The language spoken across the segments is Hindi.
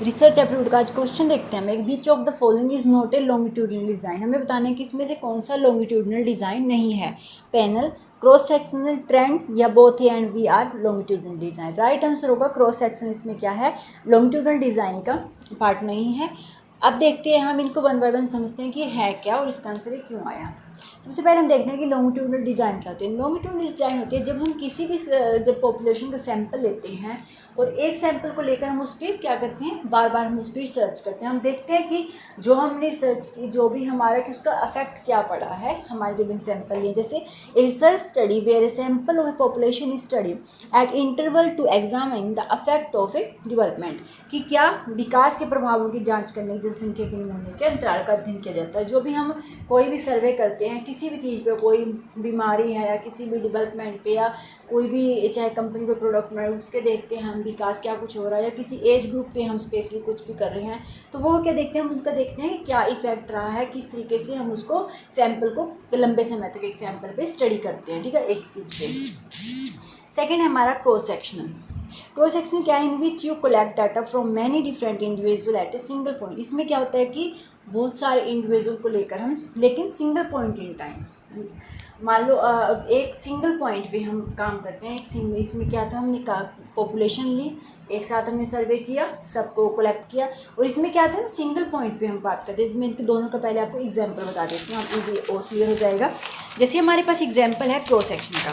रिसर्च एप्टीट्यूड का आज क्वेश्चन देखते हैं हम। Which of the following is not a longitudinal design. हमें बताना है कि इसमें से कौन सा लॉन्गिट्यूडिनल डिज़ाइन नहीं है। पैनल, क्रॉस सेक्शनल, ट्रेंड या both A and B are longitudinal design. Right answer होगा क्रॉस सेक्शन। इसमें क्या है, लॉन्गिट्यूडिनल डिज़ाइन का पार्ट नहीं है। अब देखते हैं हम इनको वन बाय वन समझते हैं कि है क्या और इसका आंसर क्यों आया। सबसे पहले हम देखते हैं कि लॉन्गिट्यूडिनल डिज़ाइन क्या होते हैं। लॉन्गिट्यूडिनल डिज़ाइन होती है जब हम किसी भी जब पॉपुलेशन का सैंपल लेते हैं और एक सैंपल को लेकर हम उस पर क्या करते हैं, बार बार हम उस पर रिसर्च करते हैं। हम देखते हैं कि जो हमने रिसर्च की, जो भी हमारा कि उसका अफेक्ट क्या पड़ा है हमारे जब इन सैंपल लिए। जैसे a research study where a sample of a population study at interval to examine the effect of a development, कि क्या विकास के प्रभावों की जाँच करने की जनसंख्या के नमूने के अंतराल का अध्ययन किया जाता है। जो भी हम कोई भी सर्वे करते हैं किसी भी चीज़ पे, कोई बीमारी है या किसी भी डेवलपमेंट पे या कोई भी चाहे कंपनी को प्रोडक्ट में, उसके देखते हैं हम विकास क्या कुछ हो रहा है, या किसी एज ग्रुप पे हम स्पेशली कुछ भी कर रहे हैं तो वो क्या देखते हैं, हम उनका देखते हैं कि क्या इफेक्ट रहा है, किस तरीके से हम उसको सैंपल को लंबे समय तक एक सैंपल पे स्टडी करते हैं। ठीक है, एक चीज़ पे। सेकेंड है हमारा क्रॉस सेक्शनल। क्रॉस सेक्शन क्या है, in which you collect data from many different individual at a single point. इसमें क्या होता है कि बहुत सारे इंडिविजुअल को लेकर हम, लेकिन सिंगल पॉइंट इन टाइम, मान लो एक सिंगल पॉइंट पे हम काम करते हैं। एक सिंगल, इसमें क्या था, हमने पॉपुलेशन ली, एक साथ हमने सर्वे किया, सबको कलेक्ट किया, और इसमें क्या था, सिंगल पॉइंट पे हम बात करते हैं। इसमें इनके दोनों का पहले आपको एग्जांपल बता देती हूँ, आप इजी और क्लियर हो जाएगा। जैसे हमारे पास एग्जांपल है क्रॉस सेक्शन का,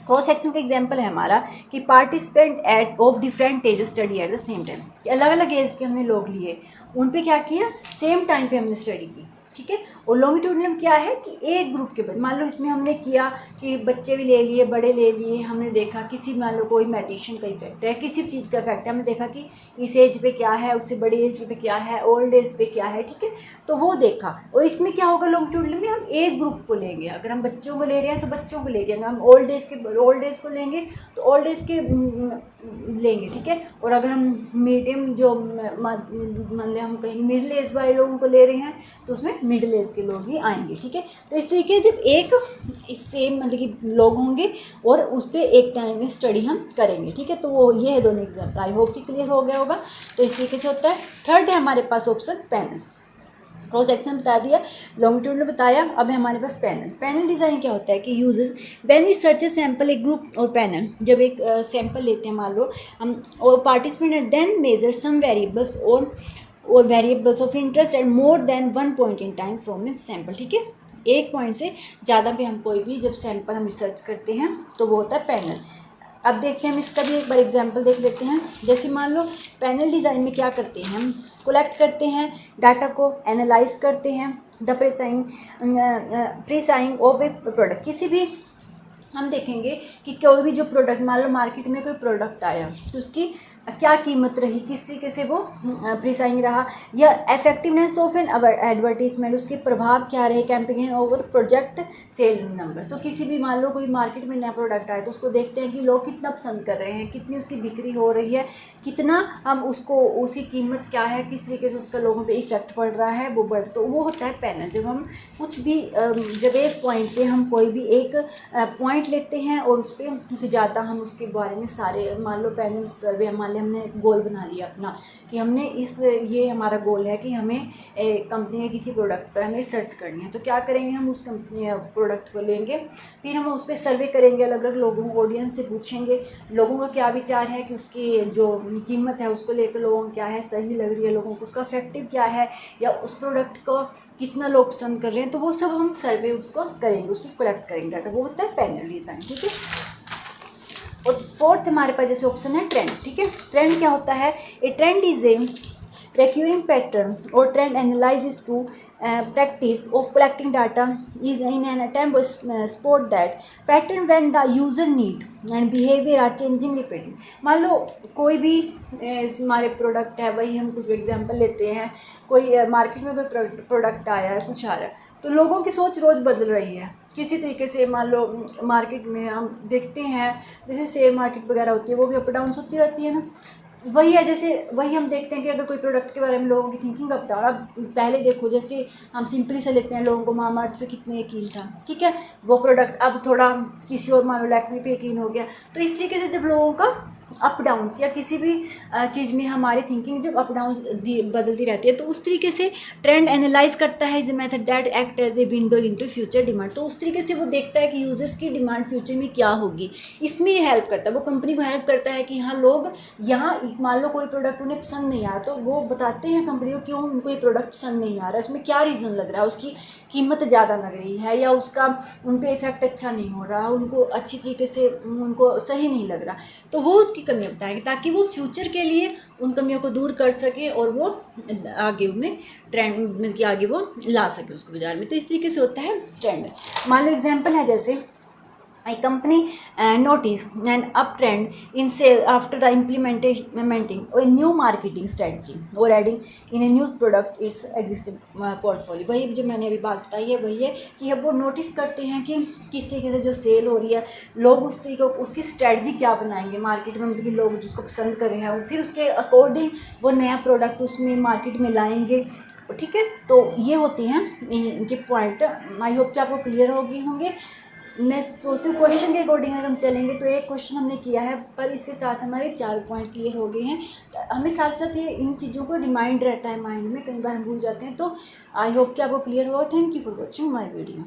क्रॉस सेक्शन का एग्जांपल है हमारा कि participant at of different age study at the same time, कि अलग अलग एज के हमने लोग लिए, उन पे क्या किया, सेम टाइम पे हमने स्टडी की। ठीक है, और लॉन्गिट्यूडिनल क्या है कि एक ग्रुप के, मान लो इसमें हमने किया कि बच्चे भी ले लिए, बड़े ले लिए, हमने देखा किसी, मान लो कोई मेडिटेशन का इफेक्ट है, किसी चीज़ का इफेक्ट है, हमने देखा कि इस एज पे क्या है, उससे बड़ी एज पे क्या है, ओल्ड एज पे क्या है। ठीक है, तो वो देखा। और इसमें क्या होगा, लॉन्गिट्यूडिनल में हम एक ग्रुप को लेंगे। अगर हम बच्चों को ले रहे हैं तो बच्चों को लेंगे, अगर हम ओल्ड एज को लेंगे तो ओल्ड एज के लेंगे। ठीक है, और अगर हम मीडियम जो मान लें हम कहीं मिडिल एज वाले लोगों को ले रहे हैं तो उसमें मिडिल एज के लोग ही आएंगे। ठीक है, तो इस तरीके जब एक सेम मतलब कि लोग होंगे और उस पर एक टाइम में स्टडी हम करेंगे। ठीक है, तो वो ये है दोनों एग्जाम्पल। आई होप कि क्लियर हो गया होगा। तो इस तरीके से होता है। थर्ड है हमारे पास ऑप्शन पैनल। क्रॉस सेक्शन बता दिया, लॉन्गिट्यूडिनल बताया, अब है हमारे पास पैनल। पैनल डिज़ाइन क्या होता है कि यूजेस व्हेन रिसर्च सैंपल एक ग्रुप और पैनल, जब एक सैंपल लेते हैं मान लो हम, और पार्टिसिपेंट देन मेजर सम वेरिएबल्स और variables of interest eight more than one point in time from a sample. ठीक है, एक पॉइंट से ज़्यादा पे हम कोई भी जब सैंपल हम रिसर्च करते हैं तो वो होता है पैनल। अब देखते हैं हम इसका भी एक बार एग्जांपल देख लेते हैं। जैसे मान लो पैनल डिज़ाइन में क्या करते हैं, हम कलेक्ट करते हैं डाटा को, एनालाइज करते हैं द प्रिसाइंग ऑफ ए प्रोडक्ट। किसी भी हम देखेंगे कि कोई भी जो प्रोडक्ट, मान लो मार्केट में कोई प्रोडक्ट आया तो उसकी क्या कीमत रही, किस तरीके से वो प्रिसाइंग रहा, या इफेक्टिवनेस ऑफ एन एडवर्टीजमेंट, उसके प्रभाव क्या रहे campaign over project sale numbers. तो किसी भी मान लो कोई मार्केट में नया प्रोडक्ट आया तो उसको देखते हैं कि लोग कितना पसंद कर रहे हैं, कितनी उसकी बिक्री हो रही है, कितना हम उसको, उसकी कीमत क्या है, किस तरीके से उसका लोगों पे इफेक्ट पड़ रहा है, वो बढ़, तो वो होता है पैनल। जब हम कुछ भी जब एक पॉइंट पे हम कोई भी एक पॉइंट लेते हैं और उस पर उससे ज़्यादा हम उसके बारे में सारे, मान लो पैनल सर्वे, मान लिया हमने गोल बना लिया अपना कि हमने ये हमारा गोल है कि हमें कंपनी के किसी प्रोडक्ट पर हमें रिसर्च करनी है। तो क्या करेंगे, हम उस कंपनी प्रोडक्ट को लेंगे, फिर हम उस पर सर्वे करेंगे, अलग अलग लोगों, ऑडियंस से पूछेंगे लोगों का क्या विचार है कि उसकी जो कीमत है उसको लेकर लोगों को क्या है, सही लग रही है लोगों को, उसका इफेक्टिव क्या है, या उस प्रोडक्ट को कितना लोग पसंद कर रहे हैं। तो वो सब हम सर्वे उसको करेंगे, उसकी कलेक्ट करेंगे डाटा, वो होता है पैनल डिज़ाइन। ठीक है, और फोर्थ हमारे पास जैसे ऑप्शन है ट्रेंड। ठीक है, ट्रेंड क्या होता है, a trend is a recurring pattern or trend analysis to practice of collecting data is in an attempt to spot that pattern when the user need and behavior are changing rapidly। मान लो कोई भी हमारे प्रोडक्ट है, वही हम कुछ एग्जांपल लेते हैं, कोई मार्केट में कोई प्रोडक्ट आया है, कुछ आ रहा है, तो लोगों की सोच रोज़ बदल रही है किसी तरीके से। मान लो मार्केट में हम देखते हैं जैसे शेयर मार्केट वगैरह होती है, वो भी अप डाउन होती रहती है ना, वही है। जैसे वही हम देखते हैं कि अगर कोई प्रोडक्ट के बारे में लोगों की थिंकिंग अब था, और अब पहले देखो जैसे हम सिंपली से लेते हैं, लोगों को मामाअर्थ पे कितने यकीन था, ठीक है, वो प्रोडक्ट अब थोड़ा किसी और मान लो लैक्मे पे यकीन हो गया। तो इस तरीके से जब लोगों का अप डाउन्स या किसी भी चीज़ में हमारी थिंकिंग जब अप डाउन बदलती रहती है, तो उस तरीके से ट्रेंड एनालाइज करता है is a method that act as a window into future demand. तो उस तरीके से वो देखता है कि यूजर्स की डिमांड फ्यूचर में क्या होगी, इसमें ये हेल्प करता है, वो कंपनी को हेल्प करता है कि हाँ लोग यहाँ मान लो कोई प्रोडक्ट उन्हें पसंद नहीं आया, तो वो बताते हैं कंपनी को क्यों उनको ये प्रोडक्ट पसंद नहीं आ रहा है, उसमें क्या रीज़न लग रहा है, उसकी कीमत ज़्यादा लग रही है या उसका उन पर इफेक्ट अच्छा नहीं हो रहा, उनको अच्छी तरीके से उनको सही नहीं लग रहा, तो वो उसकी कमी बताएंगे ताकि वो फ्यूचर के लिए उन कमियों को दूर कर सके और वो आगे उनमें ट्रेंड में कि आगे वो ला सके उसको बाजार में। तो इस तरीके से होता है ट्रेंड। मान लो एग्जांपल है जैसे a company notice an uptrend in sale after the implementing a new marketing strategy or adding in a new product its existing portfolio। वही जो मैंने अभी बात बताई है वही है कि अब वो नोटिस करते हैं कि किस तरीके से जो सेल हो रही है, लोग उस तरीके उसकी स्ट्रेटजी क्या बनाएंगे मार्केट में, मतलब कि लोग जिसको पसंद कर रहे हैं फिर उसके अकॉर्डिंग वो नया प्रोडक्ट उसमें मार्केट में लाएंगे। ठीक है, तो ये होती हैं इनके पॉइंट। आई होप कि आपको क्लियर होंगे। मैं सोचती हूँ क्वेश्चन के अकॉर्डिंग अगर हम चलेंगे तो एक क्वेश्चन हमने किया है, पर इसके साथ हमारे 4 पॉइंट क्लियर हो गए हैं। तो हमें साथ साथ ये इन चीज़ों को रिमाइंड रहता है माइंड में, कई बार हम भूल जाते हैं। तो आई होप कि आपको क्लियर हुआ। Thank you for watching my video.